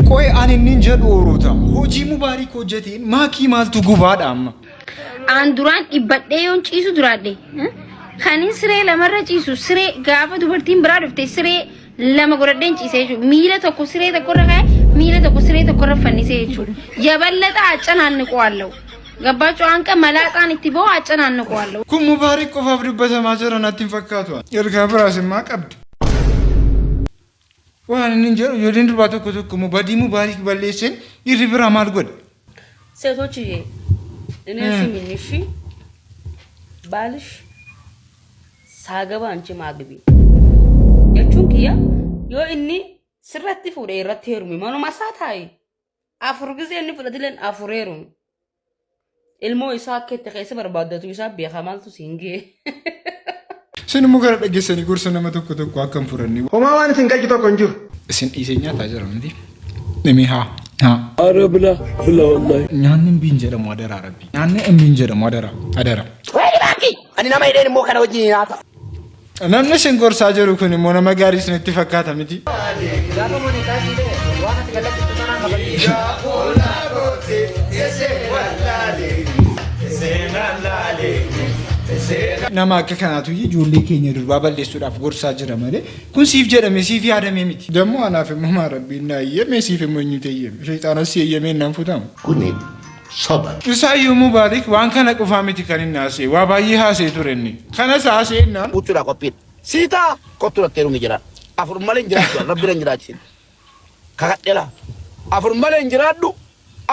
Koi ani ninja doorota. Hoji Mubarak hojjetiin maakii maaltu gubaadha amma. Aan duraan dhibbadhee yoon ciisu duraadhe. Kanin siree lamarra ciisu siree gaafa dubartiin biraa dhufte siree lama godhadheen ciisee jechuudha. Miila tokko siree tokkorra kaa'ee miila tokko siree tokkorra fannisee jechuudha. Jaballata accananniqwaalew. Gabbachuu hanqa malaaxaan itti ba'u accananniqwaalew. Kun Mubarak qofaaf dubbatamaa jira natti hin fakkaatu. Ergaa biraas immoo qabdi. Waan ninja yoodiin durbaa tokko tokko Mubarak balleessin irri biraa maal godhe? ሴቶችዬ እኔ ስሚኝ እሺ ባልሽ ሳገባ አንቺ ማግቢ የቹን ኪያ ዮ እኒ ስረት ፉደ ይረት ሄሩሚ ማኑ ማሳታይ አፍሩ ጊዜ እኒ ፍለድለን አፍሬሩ ኢልሞ ኢሳከ ተከይሰ በርባደቱ ኢሳ ቢያማልቱ ሲንጌ ስንሙ ጋር ደገሰኒ ጉርስ ነመ tokko tokko akkam furanni homaa waan isin qaqqi tokko hin jiru isin dhiiseenyaa taajara miti nimi haa Arabla bla wallahi nyaanni biin jedhamu adara rabbi nyaanni biin jedhamu adara wayii baaki ani nama hidheen immoo kana wajjin nyaata namni sin gorsaa jiru kun immoo nama gaarii isinitti fakkaata miti nama akka kanaatu ijoollee keenya durbaa balleessuudhaaf gorsaa jira malee kun siif jedhame siif yaadame miti dammoo anaaf immoo rabbiin na eeyyame siif immoo eenyutu eeyyame shayxaanas eeyyamee naan futamu kuni soba Isaayyuu Mubarak waan kana qofaa miti kan inni haasee waa baay'ee haasee ture inni kanas haaseenaan uttudha qophiin siitaa qophiin teeru ni jira afur malee hin jiraadhu rabbi hin jiraachisin kakadhela afur malee hin jiraadhu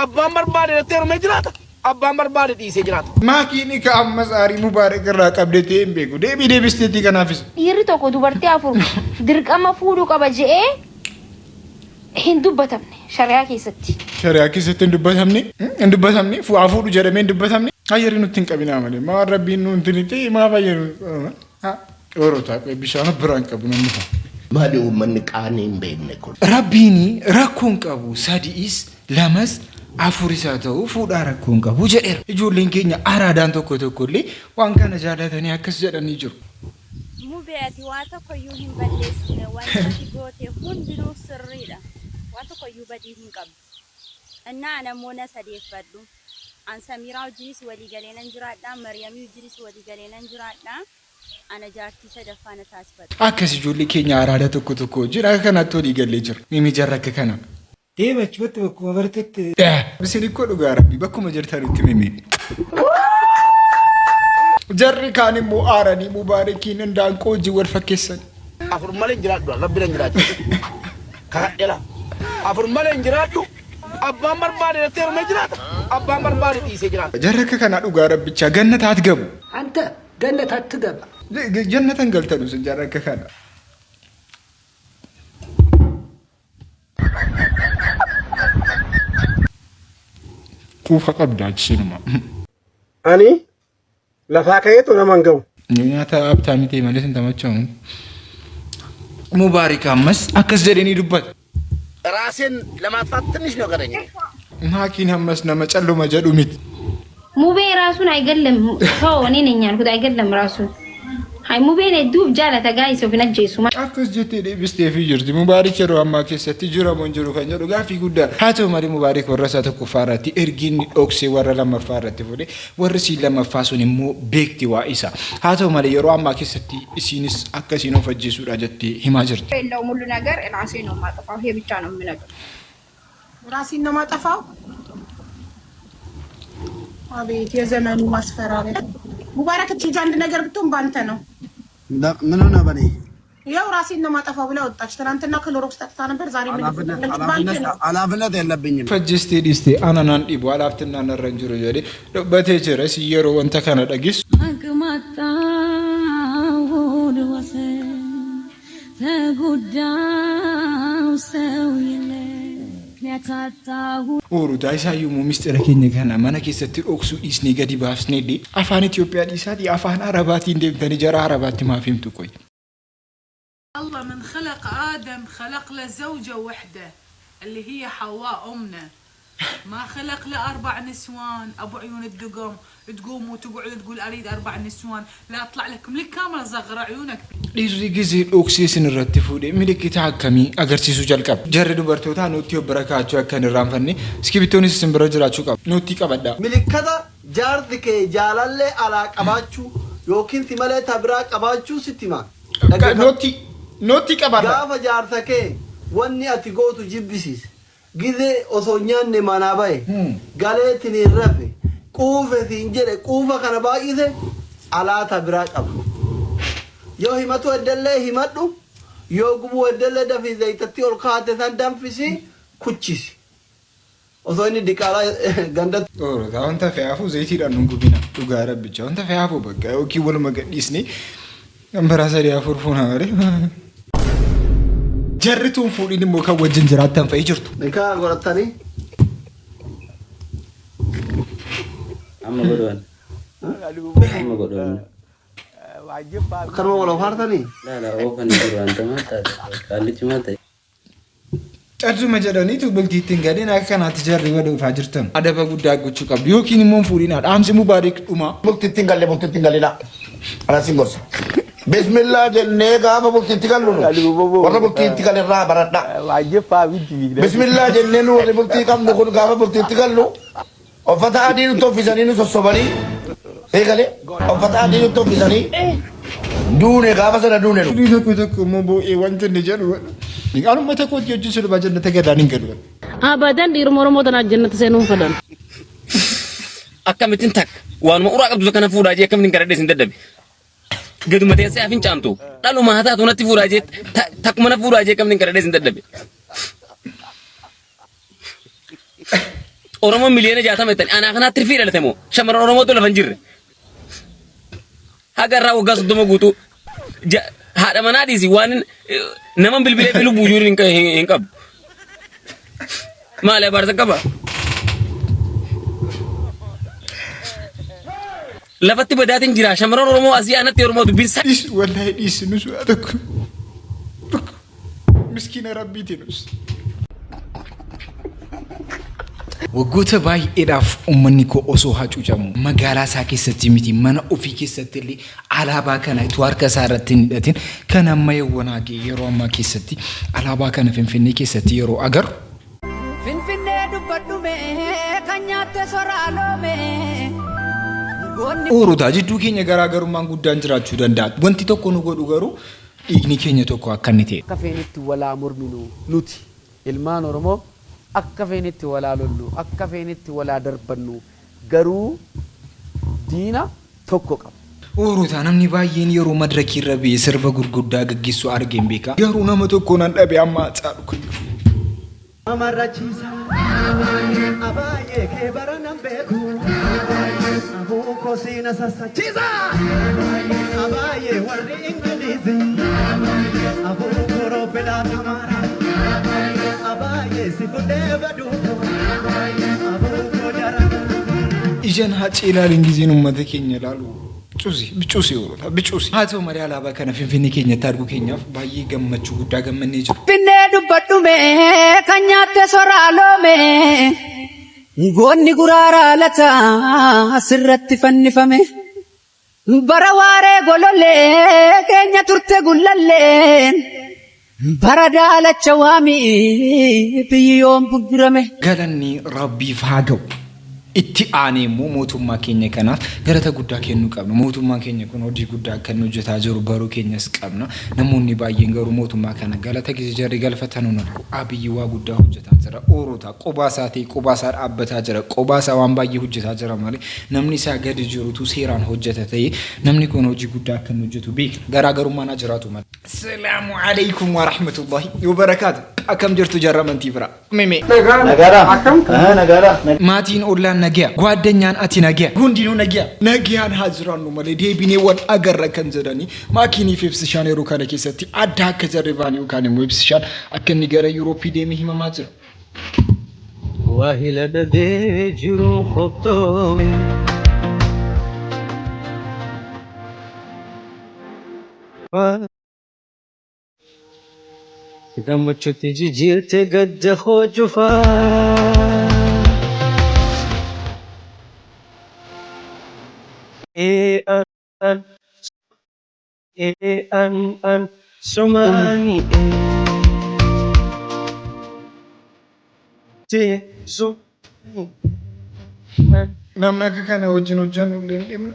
abbaan barbaade teeru ni jiraata abbaan barbaade dhiisee jiraata maakiin ka ammas aarii Mubarak irraa qabdee hin beeku deebisteetii kanaafis Dhiirri tokko dubartii afur dirqama fuudhuu qaba je'ee hin dubbatamne shari'aa keessatti. Shari'aa keessatti hin dubbatamne fuudhu jedhamee hin dubbatamne hayyari nutti hin qabinaa malee maa rabbiin nuti niti maa fayyaru Orotaa bishaan biraan qabu namni fa'a. maali uummanni qaanii hin beekne kun Rabbiin rakkoon qabu sadiis lamas afuris haa ta'u fuudhaa rakkoon qabu jedheera. Ijoolleen keenya araadaan tokko tokkollee waan kana jaalatanii akkas jedhanii jiru. Mubeeti waan tokkoyyuu hin balleessine wanti goote hundinuu sirriidha. Waan tokkoyyuu badii hin qabdu. Innaa namoota sadeeffadhu. An Samiraa wajjinis walii galeenan jiraadha. Maryamii wajjinis walii galeenan jiraadha. Ana jaartii sadaffaa na taasifadhu. Akkas ijoollee keenya araada tokko tokko wajjin akka kanatti walii galee jiru. Mimi jarra akka kana. Deemachi bakkuma bartetti. Isin ikkoo dhugaa rabbi bakkuma jirtanitti mimi. Jarri kaan immoo aaranii Mubarakiin handaanqoo wajjin wal fakkeessan. afur malee hin jiraadhu rabbi hin jiraachisin kakadhela afur malee hin jiraadhu abbaan barbaade teeru ni jiraata abbaan barbaade dhiisee jiraata Jarri akka kana dhugaa rabbicha gannataat gabu. Anta gannataatti gaba. Jannatan galtanu sun jarri akka kana. Kuufa qabdaa jisinuma. Ani lafaa ka'eetu nama hin ga'u. Nyaata abtaa miti malee sin tamachaa'u. Mubarak ammas akkas jedhanii dubbata. ራሴን ለማጥፋት ትንሽ ነው ቀረኝ Maakiin ammas nama calluma jedhu miti. Mubee raasuun aygallam ta'u ani neen yaaddu aygallam raasuun. Hay mubeen hedduuf jaalata gaa'isa ofin ajjeesu. Akkas jettee deebistee fi jirti. Mubarak yeroo ammaa keessatti jiramoon jiru kan jedhu gaaffii guddaa. Haa ta'u malee Mubarak warra isaa tokkoffaa irratti ergiin dhoksee warra lammaffaa irratti fuudhee warri siin lammaffaa sun immoo beekti waa isa. Haa ta'u malee yeroo ammaa keessatti isiinis akkasiin of ajjeesuudha jettee himaa jirti. የለውም ሁሉ ነገር ራሴ ነው የማጠፋው። ይሄ ብቻ ነው የምነግርህ። ራሴን ነው የማጠፋው። አቤት የዘመኑ ማስፈራሪያ። ሙባረክ ትይዛ አንድ ነገር ብትሆን ባንተ ነው። ምን ሆነ በኔ ያው ራሴን ነው የማጠፋው ብላ ወጣች። ትናንትና ክሎሮክስ ጠጥታ ነበር። ዛሬ ምን ኃላፊነት የለብኝም Fajjistee dhiistee aananaan dhibu alaaftinnaan irra hin jiru jedhee dubbatee jira si yeroo wanta kana dhageessu. አግማጣውን ወሰን ተጎዳው ሰው የለ ያታታሁ Oruutaa isaayyuu immoo mistira keenya kana mana keessatti dhoksuu dhiisnee gadi baasnee illee afaan Itoophiyaa dhiisaatii afaan Arabaatiin deemtanii jara Arabaatti maaf himtu qoy. الله من خلق آدم خلق له زوجة وحدة اللي هي حواء أمنا ما خلق له 4 نسوان ابو عيون الدقم تقوم وتقعد تقول اريد 4 نسوان لا اطلع لكم للكاميرا صغر عيونك dhiirri gizee dhoksee isin irratti fuudhee milikkita akkamii agarsiisuu jalqaba. Jarri dubartootaa nutti biraakaachuu akka hin irraanfanne iskibitoonis isin bira jiraachuu qaba. Nutti qabadha. Milikkata jaarti kee jaalallee alaa qabaachuu yookiin simalee tabiraa qabaachuu sitti hima. Nutti qabadha. Gaafa jaarsa kee wanni ati gootu jibbisiise. Gizee osoo nyaanne manaa bahe galeetiin hin rafe quufe siin jedhe quufa kana baay'ise alaa tabiraa qaba. Yoo himatu eddellee himadhu yoo gubuu eddellee dafii zayitatti ol kaate san danfisi kuchisi. Osoo inni diqaalaa gandatti. Wanta fe'aafuu zayitiidhaan nu gubina dhugaa rabbicha wanta fe'aafuu bakka yookiin waluma gadhiisne kan biraa sadii afur fuuna malee. Jarri tuun fuudhiin immoo kan wajjin jiraattan fa'ii jirtu. Nikaa godhatanii. Amma godhan. Amma godhan. Kanuma wal ofaartanii. Laala oofan jiru wanta mataa kaallichi mataa. Carsuma jedhaniitu bultiittiin gadeen akka kanaatti jarri wada dhufaa jirtan. Adaba guddaa gochuu qabdu yookiin immoo fuudhinaa dhaamsi mubaarik dhuma. Bultiittiin galle laa. Alaasiin gorsa. Bismillah jennee gaafa bultiitti gallu warra bultiitti galirraa baradha. Bismillah jennee nu warri bultii qabnu kun gaafa bultiitti gallu uffata adii nutti uffisanii nu sossobanii eegale uffata adii nutti uffisanii duune gaafa sana duune nu. Tokko immoo boo'ee wanti inni jedhu. Anuma tokko hojii sulba jannata gadaan hin galu. Abadan dhiiruma Oromoo tanaa jannata seenuun fedhan. Akkamittiin takka waanuma uraa qabdu kana fuudhaa jee akkamiin gara dheesin dadhabe. Gaduma teessee afin caamtu dhaluma haa taatu natti fuudhaa jee takkuma na fuudhaa jee akkamiin gara dheesin dadhabe. Oromoon miliyoona 60 jettanii anaa kanaatti tirfii dhalate moo shamarran Oromootu lafa hin jirre. Haga irraa waggaa 30 guutuu haadha manaa dhiisi waan nama bilbilee fi lubbuu jiru hin qabu. Maali abaarsa qaba? Lafatti badaatiin jira shamarran Oromoo asii anatti Oromoo dubbisa. Wallahi dhiisi nus waa tokko. Miskiina rabbiiti nus. Waggoota baay'eedhaaf uummanni koo osoo hacuucamu magaalaa isaa keessatti miti mana ofii keessatti illee alaabaa kana itu harka isaa irratti hin hidhatin kan amma yawwanaa yeroo ammaa keessatti alaabaa kana Finfinnee keessatti yeroo agaru. Finfinnee dubbadhume kan nyaatte soraaloome. Orotaa jidduu keenya garaagarummaan guddaan jiraachuu danda'a. Wanti tokko nu godhu garuu dhiigni keenya tokko akka inni ta'e. Akka feenitti walaa morminu nuti ilmaan Oromoo. Akka feenitti walaa lollu akka feenitti walaa darbannu garuu diina tokko qaba. Orotaa namni baay'een yeroo madirakii irra ba'ee sirba gurguddaa gaggeessu argeen beeka. Garuu nama tokko nan dhabe amma caalu kun. Amarrachiisa abaayee kee bara nan beeku abuu kosiina sassachiisa abaayee warri Ingiliizi abuu koropelaa tamara. Ijan haacii ilaalin gizeen uummata keenya ilaalu bicuusi Orotaa bicuusi. Haa ta'u malee alaabaa kana Finfinnee keenyatti arguu keenyaaf baay'ee gammachuu guddaa gammannee jiru. Finfinnee dubbadhume kan nyaatte soraaloome goonni guraaraa lata asirratti fannifame bara waaree golollee keenya turte gullalleen. Baradalacha waami biyyoon buddurame. Galanni rabbiif haa ga'u. Itti aanee immoo mootummaa keenya kanaaf galata guddaa kennuu qabna. Mootummaan keenya kun hojii guddaa kan hojjetaa jiru baruu keenyas qabna. Namoonni baay'een garuu mootummaa kana galata gisee jarri galfatan hin argu. Abiyyi waa guddaa hojjetaa jira. Orotaa qophaa isaa ta'e qophaa isaa dhaabbataa jira. Qophaa isaa waan baay'ee hojjetaa jira malee namni isaa gadi jirutu seeraan hojjeta ta'e namni kun hojii guddaa kan hojjetu beekna. Garaagarummaan haa jiraatu malee. Assalaamu alaykum wa rahmatullahi wa barakaatu. Akkam jirtu jarramantii bira. Mime. Nagaadha. Maatiin ollaan nagaa. Gwaadanyaan ati nagaa. Hundinuu nagaa. Nagaan haa jiraannu malee deebinee waan agarra kan jedhanii maakiinii fi ibsishaan yeroo kana keessatti adda akka jarribaan yookaan immoo ibsishaan akka inni gara Yurooppii deemee himamaa jira. Waahila dadee jiru qophoome. Gammachuutti jijjiirte gadda hojjufaa. Somani namna akka kana wajjin hojjannu illee hin dhimma.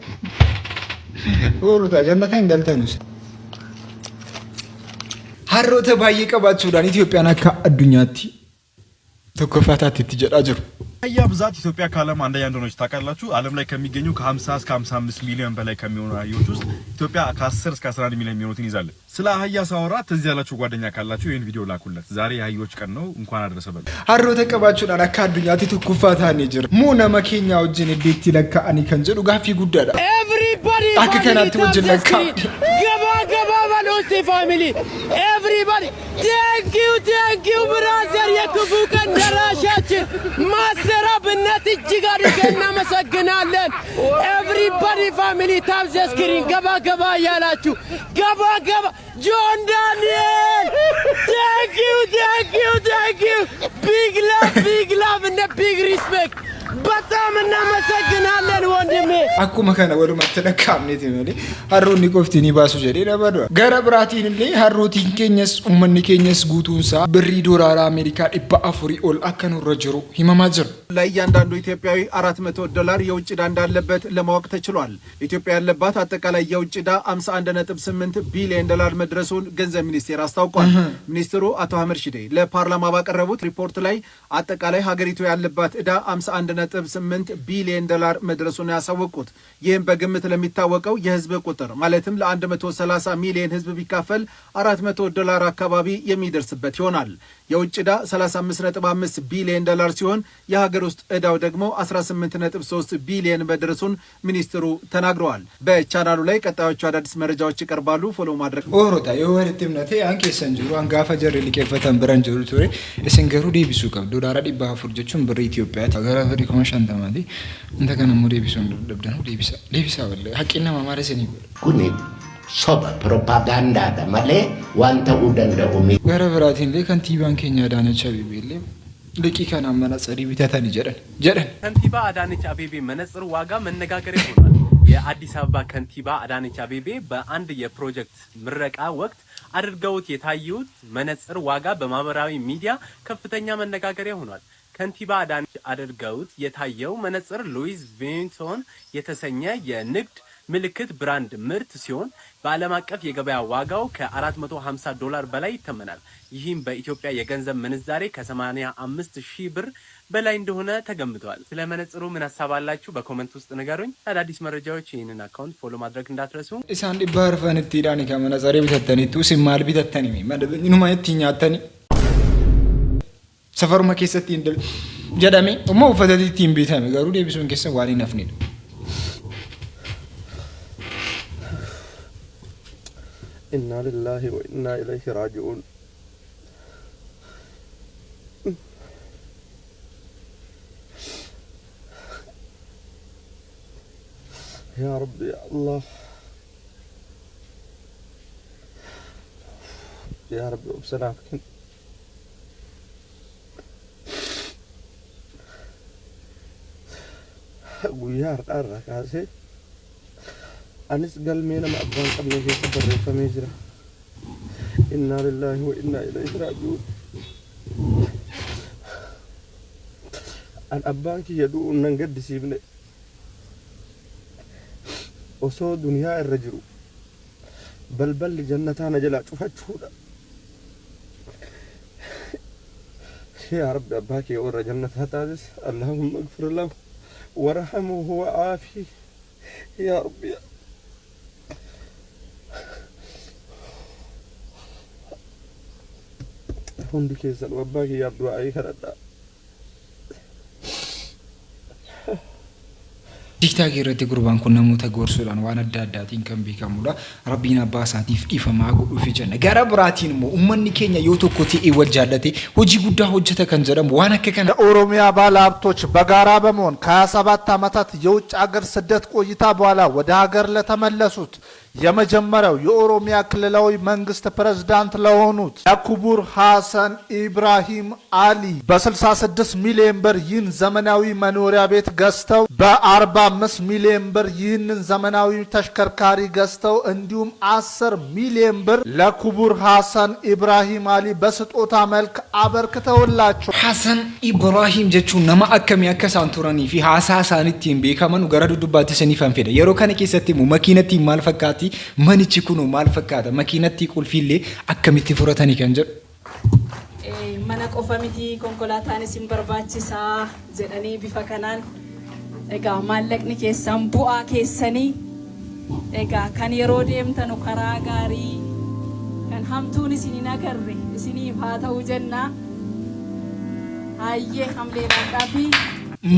Oolutaa jannata hin galtanus. Harroota baay'ee qabaachuudhaan Itoophiyaan akka addunyaatti tokkoffaatti itti jedhaa jiru. አህያ ብዛት ኢትዮጵያ ከዓለም አንደኛ እንደሆነች ታውቃላችሁ። ዓለም ላይ ከሚገኙ ከ50 እስከ 55 ሚሊዮን በላይ ከሚሆኑ አህዮች ውስጥ ኢትዮጵያ ከ10 እስከ 11 ሚሊዮን የሚሆኑትን ይዛለች። ስለ አህያ ሳወራ ትዝ ያላችሁ ጓደኛ ካላችሁ ይሄን ቪዲዮ ላኩለት። ዛሬ የአህዮች ቀን ነው። እንኳን አደረሰ በሉ። harroota qabaachuudhaan akka addunyaatti tokkoffaatti jira. Moo nama keenya wajjin iddootti lakkaa'anii kan jedhu gaaffii guddaadha. Akka kanaatti wajjin lakkaa'anii. Gaba baluusti family. Everybody. Thank you brother የክፉ ቀን ደራሻችን ማሰራብነት እጅግ አድርገን እናመሰግናለን። Everybody family tap the screen ገባ ያላችሁ ገባ ጆን ዳንኤል thank you big love and big respect በጣም እናመሰግናለን ወንድሜ። akkuma kana walumatti lakkaa'amneeti malee harroonni qofti ni baasu jedhee dabadwa. Gara biraatiin illee harrootiin keenyas uummanni keenyas guutuunsaa birrii doolaara Ameerikaa 400 ol akka nurra jiru himamaa jira. ለእያንዳንዱ ኢትዮጵያዊ $400 የውጭ ዕዳ እንዳለበት ለማወቅ ተችሏል። ኢትዮጵያ ያለባት አጠቃላይ የውጭ ዕዳ $51.8 ቢሊዮን መድረሱን ገንዘብ ሚኒስቴር አስታውቋል። ሚኒስትሩ አቶ አህመድ ሺዴ ለፓርላማ ባቀረቡት ሪፖርት ላይ አጠቃላይ ሀገሪቱ ያለባት ዕዳ $51.8 ቢሊዮን መድረሱን ያሳወቁት። ይህም በግምት ለሚታወቀው የህዝብ ቁጥር ማለትም ለ130 ሚሊዮን ህዝብ ቢካፈል $400 አካባቢ የሚደርስበት ይሆናል። የውጭ ዕዳ $35.5 ቢሊዮን ሲሆን የሀገር ውስጥ ዕዳው ደግሞ $18.3 ቢሊዮን መድረሱን ሚኒስትሩ ተናግረዋል። በቻናሉ ላይ ቀጣዮቹ አዳዲስ መረጃዎች ይቀርባሉ። ፎሎ ማድረግ ኦሮታ የወርትምነቴ አንኬ ሰንጅሩ አንጋፋ ጀር ሊከፈተን ብረንጅሩ ቶሬ እስንገሩ ዲቢሱ ቀብ ዶላራ ዲባ ፉርጀቹን ብር ኢትዮጵያ ታገራ ብር ኮመሻን ተማዲ እንተ ከነ ሞዴ ቢሱን ደብደኑ ዲቢሳ ወለ ሐቂና ማማረሰኒ ኩኒ ሶባ ፕሮፓጋንዳ ደማለ ዋንተ ኡደንደኡሚ gara biraatiin illee kantiibaan keenya Adaanech Abeebee illee liqii kana መነጽር ቢተተን jedhan ከንቲባ አዳነች አቤቤ መነጽር ዋጋ መነጋገሪያ ሆኗል። የአዲስ አበባ ከንቲባ አዳነች አቤቤ በአንድ የፕሮጀክት ምረቃ ወቅት አድርገውት የታዩት መነጽር ዋጋ በማህበራዊ ሚዲያ ከፍተኛ መነጋገሪያ ሆኗል። ከንቲባ አዳነች አድርገውት የታየው መነጽር ሉዊስ ቪቶን የተሰኘ የንግድ ምልክት ብራንድ ምርት ሲሆን በዓለም አቀፍ የገበያ ዋጋው ከ$450 በላይ ይተመናል። ይህም በኢትዮጵያ የገንዘብ ምንዛሬ ከ85,000 ብር በላይ እንደሆነ ተገምቷል። ስለ መነጽሩ ምን ሐሳብ አላችሁ? በኮሜንት ውስጥ ንገሩኝ። አዳዲስ መረጃዎች ይህንን አካውንት ፎሎ ማድረግ እንዳትረሱ። ኢሳን ዲባር ፈንቲ ዳኒ ከመነጽሬ ቢተተኒቱ ሲማል ቢተተኒ ኑማ የትኛተኒ ሰፈሩማ keessatti jedhame immoo uffatatti ittiin bitame garuu deebisuun keessa waan hin hafnedha. إنا لله وإنا إليه راجعون يا رب يا الله يا رب بسلامك ويار دارك هاسي أنس قال مينا ما أبغى قبل شيء سبر فميجرا إنا لله وإنا إليه راجعون أن أبانك يدو ننقد سيبني وصو دنيا الرجل بل جنتان جلا شوفها يا رب أباك يور جنة هتادس اللهم اغفر له ورحمه وعافيه يا رب يا hundi keessan abbaa kiyyaaf du'aa'ii kadhadhaa. ቲክታክ irratti gurbaan kun namoota gorsuudhaan waan adda addaatiin kan beekamudha. Rabbiin abbaa isaatiif dhiifamaa godhuufi jenna. Gara biraatiin immoo uummanni keenya yoo tokko ta'ee wal jaallate hojii guddaa hojjeta kan jedhamu waan akka kana የኦሮሚያ ባለሀብቶች በጋራ በመሆን ከ27 ዓመታት የውጭ ሀገር ስደት ቆይታ በኋላ ወደ ሀገር ለተመለሱት የመጀመሪያው የኦሮሚያ ክልላዊ መንግስት ፕሬዝዳንት ለሆኑት ለክቡር ሐሰን ኢብራሂም አሊ በ66 ሚሊዮን ብር ይህን ዘመናዊ መኖሪያ ቤት ገዝተው በ45 ሚሊዮን ብር ይህንን ዘመናዊ ተሽከርካሪ ገዝተው እንዲሁም 10 ሚሊዮን ብር ለክቡር ሐሰን ኢብራሂም አሊ በስጦታ መልክ አበርክተውላቸው ሐሰን ኢብራሂም ጀቹ ነማ አከም ያከሳን ቱራኒ ፊ ሐሳሳኒቲን ቤከመኑ ገረዱ ዱባቲ ሰኒፋን ፌደ የሮ ከነ ኬሰቲ ሙ መኪነቲ ማልፈካቲ መንቺ ኩኑ ማልፈካታ መኪነቲ ቁልፊሌ አከሚቲ ፍሮተኒ ከንጀ mana qofa miti konkolaataan isin barbaachisaa jedhanii bifa kanaan egaa maallaqni keessan bu'aa keessanii egaa kan yeroo deemtanu karaa gaarii kan hamtuun isin hin agarre isiniif haa ta'u jenna hayyee hamleedhaadhaa fi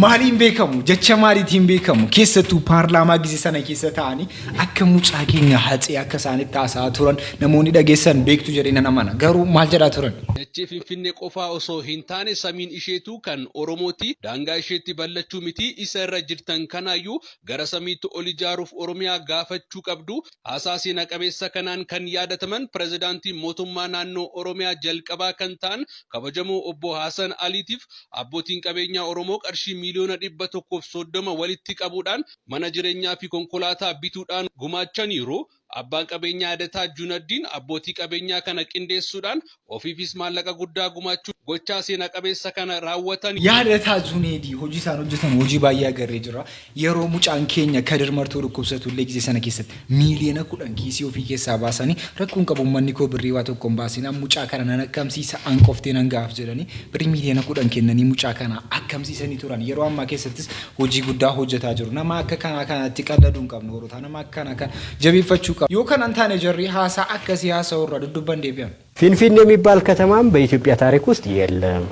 ማሊን ቤከሙ ጀቸ ማሊቲን ቤከሙ ኬሰቱ ፓርላማ ጊዜ ሰነ ኬሰታኒ አከሙ ጫቂኛ ሐጽ ያከሳኒ ታሳ ቱረን ነሞኒ ደገሰን ቤክቱ ጀሪና ነማና ገሩ ማልጀዳ ቱረን እቺ ፊንፊኔ ቆፋ ኦሶ ሂንታኔ ሰሚን ኢሼቱ ከን ኦሮሞቲ ዳንጋ ኢሼቲ በለቹ ሚቲ ኢሰረ ጅርተን ከናዩ ገረ ሰሚቱ ኦሊጃሩፍ ኦሮሚያ ጋፈቹ ቀብዱ አሳሲ ነቀቤሰ ከናን ከን ያደተመን ፕሬዝዳንቲ ሞቱማ ናኖ ኦሮሚያ ጀልቀባ ከንታን ከበጀሞ ኦቦ ሐሰን አሊቲፍ አቦቲን ቀቤኛ ኦሮሞ ቀርሺ ሚሊዮን ዲበ tokkoof 30 walitti qabuudhaan mana jireenyaa fi konkolaataa bituudhaan gumaachan yeroo abbaan qabeenyaa Adataa Junaddiin abbootii qabeenyaa kana qindeessuudhaan ofiifis maallaqa guddaa gumaachuu gochaa seena qabeessa kana raawwatan Adataa Junadii hojii isaan hojjetan hojii baay'ee agarree jira yeroo mucaan keenya Kadir Martuu dhukkubsatu illee gisee sana keessatti miiliyoona 10 kiisii ofii keessaa baasanii rakkoon qabu manni koo birrii waa tokkoon baasinaan mucaa kana nan akkamsiisa an qoftee nan gaaf jedhanii birrii miiliyoona 10 kennanii mucaa kana akkamsiisanii turan yeroo ammaa keessattis hojii guddaa hojjetaa jiru nama akka kana kanatti qalladuu hin qabnu horotaa nama akka kana kan jabeeffachuu yoo kan አንታነ ጀሪ ሐሳ አከሲ ሐሳ ወራዱ ዱባን ዴቢያን ፊንፊኔ የሚባል ከተማም በኢትዮጵያ ታሪክ ውስጥ የለም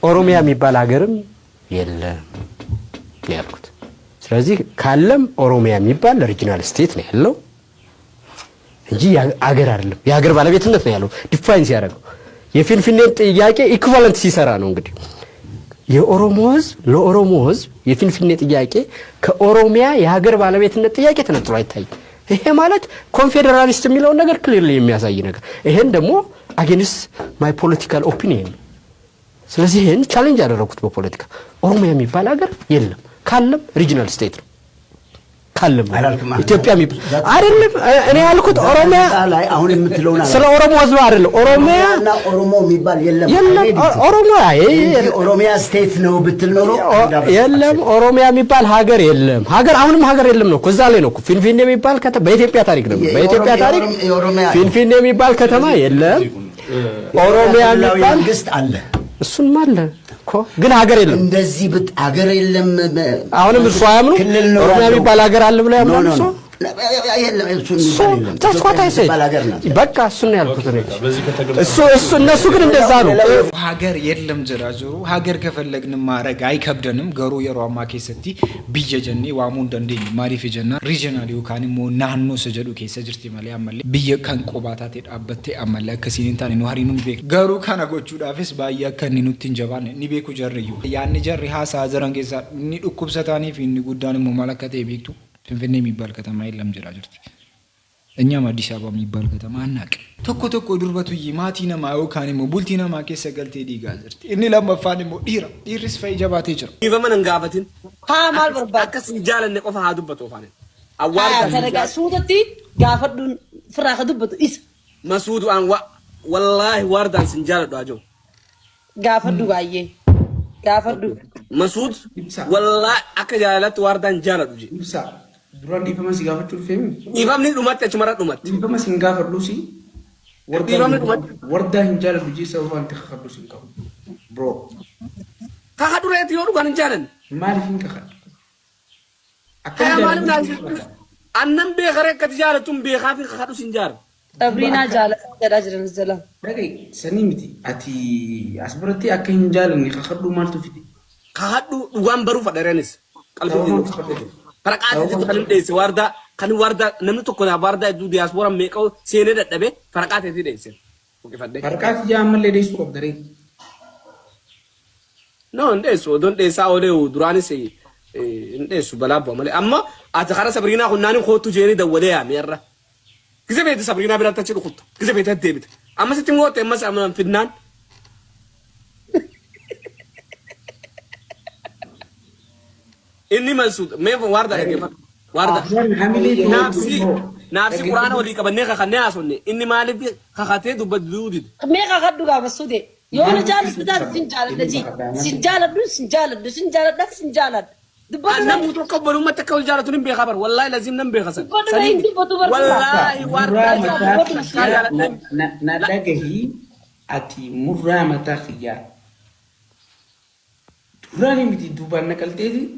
ኦሮሚያ የሚባል ሀገርም የለም ያልኩት ስለዚህ ካለም ኦሮሚያ የሚባል ሪጂናል ስቴት ነው ያለው እንጂ ሀገር አይደለም የሀገር ባለቤትነት ነው ያለው ዲፋይን ሲያደርገው የፊንፊኔ ጥያቄ ኢኩቫለንት ሲሰራ ነው እንግዲህ የኦሮሞ ህዝብ ለኦሮሞ ህዝብ የፊንፊኔ ጥያቄ ከኦሮሚያ የሀገር ባለቤትነት ጥያቄ ተነጥሎ አይታይም ይሄ ማለት ኮንፌደራሊስት የሚለው ነገር ክሊርሊ የሚያሳይ ነገር ይሄን ደግሞ አጌንስት ማይ ፖለቲካል ኦፒኒየን ስለዚህ ይሄን ቻሌንጅ አደረኩት በፖለቲካ ኦሮሚያ የሚባል ሀገር የለም ካለም ሪጂናል ስቴት ነው ካለም ኢትዮጵያ አይደለም እኔ ያልኩት ኦሮሚያ ላይ አሁን የምትለውና ስለ ኦሮሞ ህዝብ አይደለም ኦሮሚያና ኦሮሞ የሚባል የለም ኦሮሚያ ኦሮሚያ ስቴት ነው ብትል ኖሮ የለም ኦሮሚያ የሚባል ሀገር የለም ሀገር አሁንም ሀገር የለም ነው ከዛ ላይ ነው ፊንፊኔ የሚባል ከተማ በኢትዮጵያ ታሪክ ነው በኢትዮጵያ ታሪክ ፊንፊኔ የሚባል ከተማ የለም ኦሮሚያ የሚባል መንግስት አለ እሱም አለ እኮ ግን ሀገር የለም እንደዚህ ብት ሀገር የለም አሁንም እሱ አያምኑ ኦሮሚያ የሚባል ሀገር አለ ብለው ያምናሉ እሱ የለም እሱ ተስፋታይ ሰይ በቃ እሱ ነው ያልኩት እሱ እነሱ ግን እንደዛ ነው ሀገር የለም ጀራጆሩ ሀገር ከፈለግን ማረግ አይከብደንም ገሩ የሮማ ኬሰቲ ቢየጀኔ ዋሙ እንደንዴ ማሪፍ ጀና ሪጂናል ዩካኒ ሞ ናኖ ሰጀዱ ኬሰ ጅርቲ ማለ ያመለ ቢየ ከን ቆባታት አበቴ አመለ ከሲኒንታኒ ነው ሀሪኑን ቤክ ገሩ ካናጎቹ ዳፍስ ባያ ከኒኑት እንጀባን ኒቤኩ ጀርዩ ያን ጀር ሀሳ ዘረንጌዛ ኒ ዱኩብሰታኒ ፊኒ ጉዳን ሞ ማለከተ ቤክቱ ፊንፊኔ የሚባል ከተማ የለም ጀራጅርቲ እኛም አዲስ አበባ የሚባል ከተማ አናቅ ተኮ ዱርበቱ ይማቲና ማዮካኒሞ ቡልቲና ማኬሰ ገልቴ ዲጋዝርቲ እኒ ለማፋኒሞ ዲርስ ፈይጀባቴ ጅራ ይበመን እንጋበትን ها مال برباك سنجال نقف هادو بتوفانين أوارد ترى سودتي قافدون فراخ دبتو إس مسود أن والله واردان سنجال دواجو قافدو بايه قافدو مسود والله أكجالات واردان جال دوجي duraan dhiifama si gaafachuu dhufeemi. Dhiifamni dhumatti achumara dhumatti. Dhiifama si hin gaafadhu si. Wardaa hin jaaladhu jeessa waan itti kakadhu si hin qabu. Bro. Kakadhu reeti yoo dhugaan hin jaalan. Maaliif hin kakadhu? Akkam maaliif naan annan beekare akkati jaalatun beekaaf hin kakadhu si hin jaalan. Sabriinaa jaalata jedhaa jiran jala. Dhagay sanii miti ati as biratti akka hin jaalanne kakadhu maaltu fide? Kakadhu dhugaan baruu fadhareenis. Qalbii jiru. فرقات تتكلم ديس واردا كان واردا نمن تكون واردا دو دياسبورا ميكو سينه ددبه فرقات تي ديس اوكي فدي فرقات جامل لي ديس قبدري نو ديس ودون ديس اودو دراني سي إيش بلا بوا مالي أما أتخرج سبرينا خناني خوتو جيني دولية ميرة كذا بيت سبرينا بلا تشيل خطة كذا بيت هديبت أما ستموت أما سأمن فنان إني منسود ما واردة كيف واردة نفسي قرآن ولي كبني خخني أصلني إني مالي خخاتي دبدودي مي خخدو كابسودي يونا جالس بدار سنجال نجي سنجال أنا متقبل ما تكول جالة نبي خبر والله لازم نبي خسر والله واردة نتاجه أتي مرة متاخيا تراني بدي دوبان نكالتي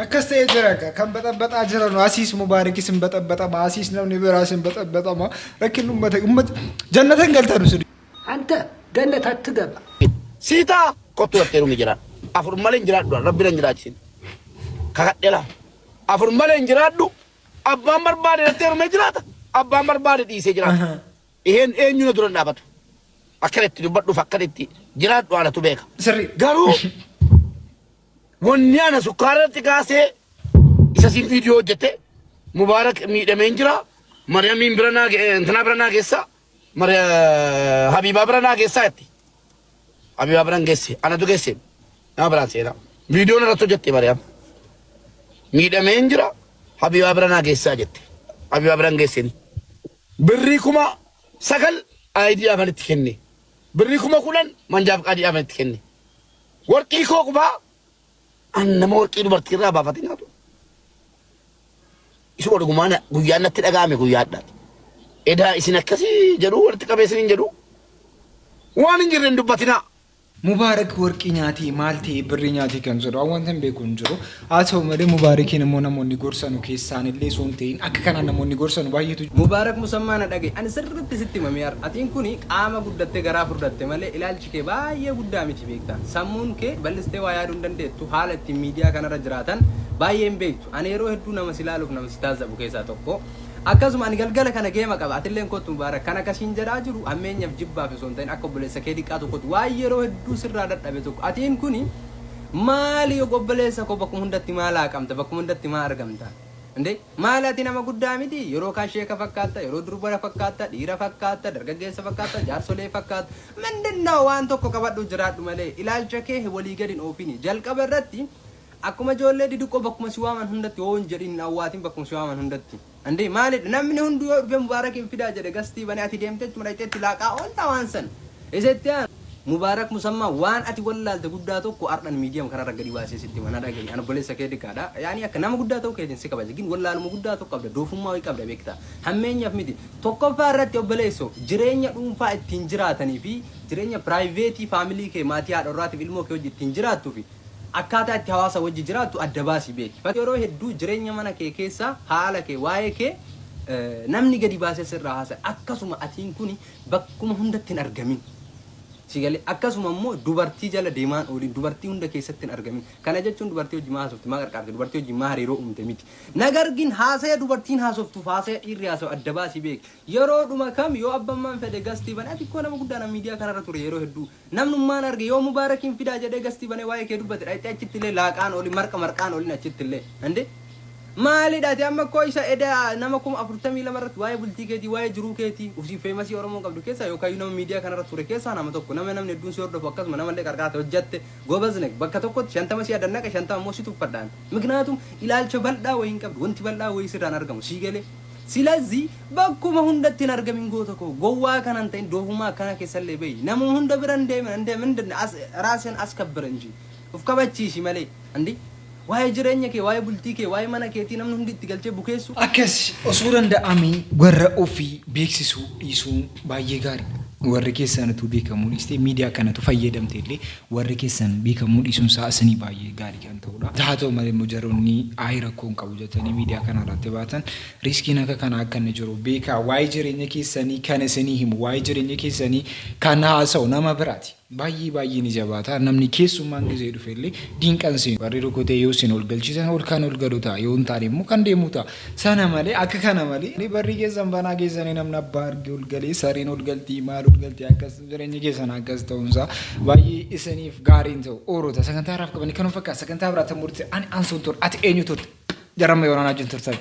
أكست إجراك كم بتبت أجرا أسيس مبارك اسم بتبت ما أسيس نو نبرة اسم بتبت ما لكن أمة جنة قلت رسول أنت جنة هتدب سيتا كتو تيرو مجرا أفر مالين جراد ربنا جرادين كعك يلا أفر مالين جرادو أبا مربار تيرو مجراد أبا مربار ديسي جراد إهن إنيو ندرون نابت أكرت تبدو فكرت جراد وانا تبيك سري قالوا ونيانا سكارة تكاسي إساسين فيديو جته مبارك ميدا منجرا مريم مين برنا انتنا برنا جيسا مريم حبيبا برنا جيسا يتي حبيبا برنا جيسي أنا تو جيسي أنا برنا سيدا فيديو نرتو جته مريم ميدا منجرا حبيبا برنا جيسا جته حبيبا برنا جيسي بريكما سكال أيدي أفنى تكني بريكما كلن منجاب أيدي أفنى تكني ورقيكو كبا أنا ما ورقي دبرتي رابا فاتينا تو إيش ورقو مانا غيانا تلقامي غيانا إذا إسنا كسي جرو ورتكابي سنين جرو وان جرين دبتنا مبارك ورقي نياتي مالتي بري نياتي كنجرو أوانتن بيكون جرو آتو مري مباركين مونا موني غورسانو كيسان اللي سونتين أككنا نموني غورسانو بايتو مبارك مسمانا دقي أنا سرت ستي مميار أتين كوني قاما قدت غرا فردت مالي إلال شكي باية قدامي تبيكتا سمون كي بلستي ويارون دندي تو حالة ميديا كان رجراتان باية مبيكتو أنا يروح دو نمسلالوف نمستازا بكيسا توقو akkasuma ani galgala kana geema qaba atilleen kottu mubarak kana kashin jedhaa jiru ammeenyaaf jibbaa fi sontain akka obboleessa kee diqqaa tokkotti waa yeroo hedduu sirraa dadhabe tokko atiin kuni maali obboleessa koo bakkuma hundatti maal haqamta bakkuma hundatti maal argamta inde maali ati nama guddaa miti yeroo kaan sheeka fakkaatta yeroo durbara fakkaatta dhiira fakkaatta dargaggeessa fakkaata jaarsolee fakkaata mindinna waan tokko qabadhu jiraadhu malee ilaalcha kee walii gadin oofini jalqaba irratti akkuma ijoollee didiqqoo bakkuma si waaman hundatti yoo hin jedhin awwaatiin bakkuma si waaman hundatti ande maali namni hundu yoo dhufe mubaarak fidaa jedhe gastii bane ati deemtee mudhaiteetti laaqaa oolta waan san isetti mubaarak musammaa waan ati wallaalte guddaa tokko ardhan miidiyam kanarra gadi baasee sitti mana dhagaye ana obboleessa kee diqqaadha yaani akka nama guddaa ta'u keetiin si kabaja gin wallaaluma guddaa tokko qabda doofummaa wayii qabda beekta hammeenyaaf miti tokkoffaa irratti obboleesso jireenya dhuunfaa ittiin jiraatanii fi jireenya piraayiveetii faamilii kee maatii haadha warraatiif ilmoo kee hojii ittiin jiraattuu fi akkaataa itti hawaasa wajji jiraattu adda baasii beeki. Yeroo hedduu jireenya mana kee keessa haala kee waa'ee kee namni gadi baasee sirraa haasa'e akkasuma atiin kuni bakkuma hundatti hin argamin. Sigalee akkasuma immoo dubartii jala deemaan ooliin dubartii hunda keessatti hin argamin. Kana jechuun dubartii hojii maa haasofti maa qarqaarte dubartii hojii maa hariiroo uumte miti. Nagargin haasa'e dubartiin haasoftuuf haasa'e dhiirri haasa'u adda baasii beeki. Yeroo dhuma kam yoo abbammaan fedhe gastii bane ati koo nama guddaa nama miidiyaa kanarra ture yeroo hedduu namnummaan arge yoo mubaarakiin fidaa jedhee gastii bane waa'ee kee dubbate dhayxee achitti illee laaqaan oli marqaan olin achitti illee ande maali dhaate amma koo isa eda nama kuma 42 irratti waa'ee bultii keetii waa'ee jiruu keetii ufii feemasii oromoo qabdu keessa yookaan nama miidiyaa kanarra ture keessa nama tokko namni hedduun si hordofu akkasuma namallee qarqaate hojjatte gobazne bakka tokkotti 50 si adannaqa 50 immoo si tuffadhaan miknaatum ilaalcha bal'aa wayiin qabdu wanti bal'aa wayii sirraan argamu sii galee silazii bakkuma hundatti hin argamin goota koo gowwaa kanan ta'in doofumaa akkana keessallee bayi nama hunda biran deeman raaseen as kabbara inji uf kabachiisi malee andi waa'ee jireenya kee waa'ee bultii kee waa'ee mana keetii namni hundi itti galchee bukeessu akkas osoo danda'amee warra ofii beeksisuu dhiisuun baay'ee gaarii warri keessanatu beekamuun istee miidiyaa kanatu fayyadamte illee warri keessan beekamuun dhiisuun saasanii baay'ee gaarii kan ta'udha. Haa ta'u malee mujaroonni rakkoon qabu jettanii miidiyaa kanarratti baatan riskiin akka kana akka inni jiru beekaa waa'ee jireenya keessanii kan isinii himu waa'ee jireenya keessanii kan haasa'u nama biraati. baay'ee ni jabaata namni keessummaan gisee dhufeellee diinqan seen warri rukutee yoo sin ol galchisan ol kan ol galu ta'a yoo hin taane immoo kan deemu ta'a sana malee akka kana malee barri keessan banaa keessanii namni abbaa arge ol galee sareen ol galtii maal ol galtii akkas jireenya keessan akkas ta'uunsaa baay'ee isaniif gaariin ta'u oorota sagantaa raaf qabanii kanuma fakkaata sagantaa biraatti murtii ani ansoon tor ati eenyu turte jarama yoonaan ajjin turtan